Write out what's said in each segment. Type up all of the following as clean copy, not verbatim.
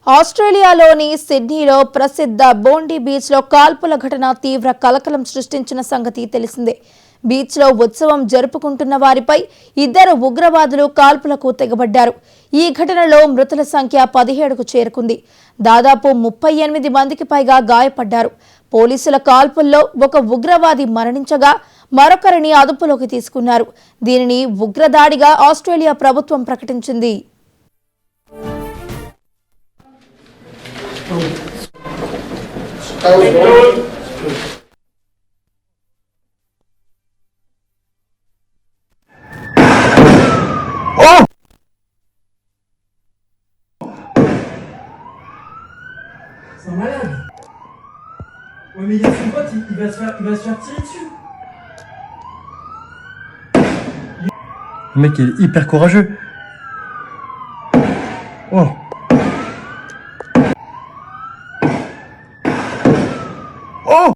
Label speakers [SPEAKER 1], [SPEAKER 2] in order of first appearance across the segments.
[SPEAKER 1] ఆస్ట్రేలియాలోని సిడ్నీలో ప్రసిద్ధ బోండీ బీచ్లో కాల్పుల ఘటన తీవ్ర కలకలం సృష్టించిన సంగతి తెలిసిందే. బీచ్లో ఉత్సవం జరుపుకుంటున్న వారిపై ఇద్దరు ఉగ్రవాదులు కాల్పులకు తెగబడ్డారు. ఈ ఘటనలో మృతుల సంఖ్య 17కు చేరుకుంది. దాదాపు 38 మందికి పైగా గాయపడ్డారు. పోలీసుల కాల్పుల్లో ఒక ఉగ్రవాది మరణించగా మరొకరిని అదుపులోకి తీసుకున్నారు. దీనిని ఉగ్రదాడిగా ఆస్ట్రేలియా ప్రభుత్వం ప్రకటించింది.
[SPEAKER 2] C'est un malade. Ouais, mais il y a son pote, il va se faire tirer dessus.
[SPEAKER 3] Le mec est hyper courageux. Oh. Oh.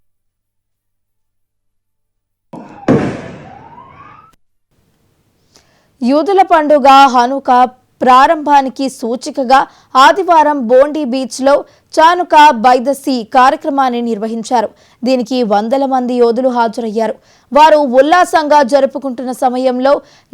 [SPEAKER 1] యూదుల పండుగ హనుకా ప్రారంభానికి సూచికగా ఆదివారం బోండీ బీచ్లో చానుకా బై ద సీ కార్యక్రమాన్ని నిర్వహించారు. దీనికి వందల మంది యోధులు హాజరయ్యారు. వారు ఉల్లాసంగా జరుపుకుంటున్న సమయంలో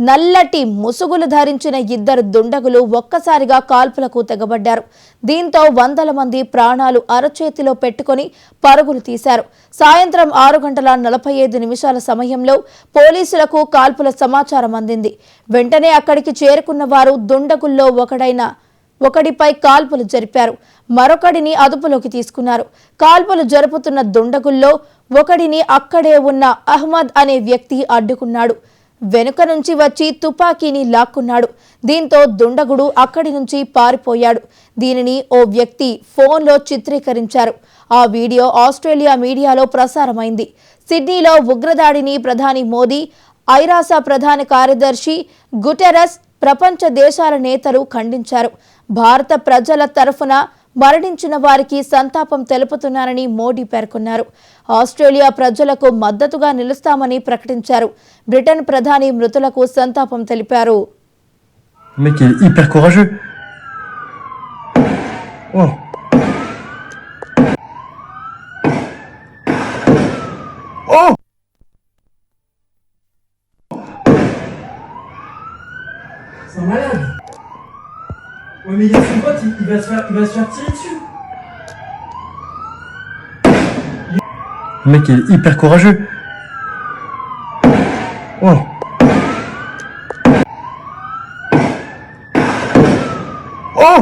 [SPEAKER 1] నల్లటి ముసుగులు ధరించిన ఇద్దరు దుండగులు ఒక్కసారిగా కాల్పులకు తెగబడ్డారు. దీంతో వందల మంది ప్రాణాలు అరచేతిలో పెట్టుకుని పరుగులు తీశారు. సాయంత్రం 6:45 సమయంలో పోలీసులకు కాల్పుల సమాచారం అందింది. వెంటనే అక్కడికి చేరుకున్న వారు దుండగుల్లో ఒకడిపై కాల్పులు జరిపారు. మరొకడిని అదుపులోకి తీసుకున్నారు. కాల్పులు జరుపుతున్న దుండగుల్లో ఒకడిని అక్కడే ఉన్న అహ్మద్ అనే వ్యక్తి అడ్డుకున్నాడు. వెనుక నుంచి వచ్చి తుపాకీని లాక్కున్నాడు. దీంతో దుండగుడు అక్కడి నుంచి పారిపోయాడు. దీనిని ఓ వ్యక్తి ఫోన్లో చిత్రీకరించారు. ఆ వీడియో ఆస్ట్రేలియా మీడియాలో ప్రసారమైంది. సిడ్నీలో ఉగ్రదాడిని ప్రధాని మోదీ, ఐరాస ప్రధాన కార్యదర్శి గుటెరస్, ప్రపంచ దేశాల నేతలు ఖండించారు. భారత ప్రజల తరఫున మరణించిన వారికి సంతాపం తెలుపుతున్నారని మోడీ పేర్కొన్నారు. ఆస్ట్రేలియా ప్రజలకు మద్దతుగా నిలుస్తామని ప్రకటించారు. బ్రిటన్ ప్రధాని మృతులకు సంతాపం తెలిపారు.
[SPEAKER 2] C'est un malade. Ouais, mais il y a son pote, il va se faire tirer dessus.
[SPEAKER 3] Le mec est hyper courageux. Oh. Oh.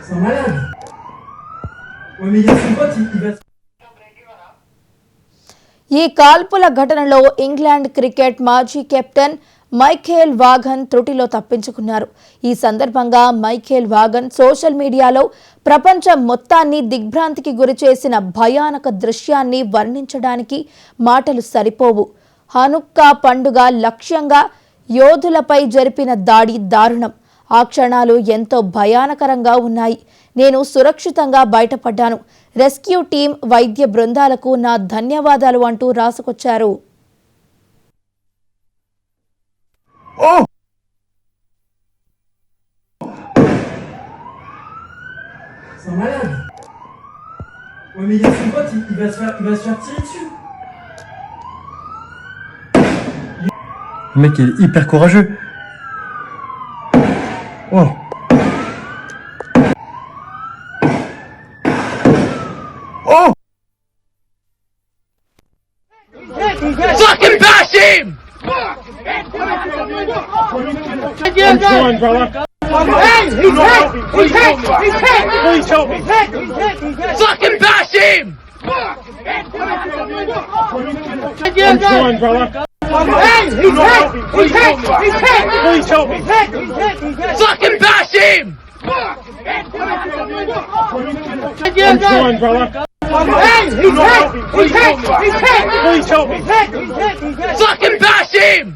[SPEAKER 2] C'est un malade. Ouais, mais il y a son pote, il va se...
[SPEAKER 1] ఈ కాల్పుల ఘటనలో England cricket మాజీ captain Michael wagen త్రుటిలో తప్పించుకున్నారు. ఈ సందర్భంగా Michael wagen social మీడియాలో ప్రపంచం మొత్తాన్ని దిగ్భ్రాంతికి గురిచేసిన భయానక దృశ్యాన్ని వర్ణించడానికి మాటలు సరిపోవు. హనుక్కా పండుగ లక్ష్యంగా యోధులపై జరిపిన దాడి దారుణం. ఆ క్షణాలు ఎంతో భయానకరంగా ఉన్నాయి. నేను సురక్షితంగా బయటపడ్డాను. రెస్క్యూ టీం, వైద్య బృందాలకు నా ధన్యవాదాలు అంటూ రాసుకొచ్చారు.
[SPEAKER 2] C'est un malade. Ouais, mais il y a son pote, il va se faire tirer dessus.
[SPEAKER 3] Le mec est hyper courageux. Oh. Oh.
[SPEAKER 4] Fucking bash him!
[SPEAKER 3] I'm trying, brother.
[SPEAKER 4] Hey, he's hit! He's hit! He's hit!
[SPEAKER 3] Please help me.
[SPEAKER 4] Fucking bash him!
[SPEAKER 3] I'm trying, brother.
[SPEAKER 4] Hey, he's hit! He's hit! He's hit!
[SPEAKER 3] Please help me.
[SPEAKER 4] Fucking bash him!
[SPEAKER 3] I'm trying, brother.
[SPEAKER 4] Hey, he's hit! He's hit! He's hit!
[SPEAKER 3] Please help me.
[SPEAKER 4] Fucking bash him!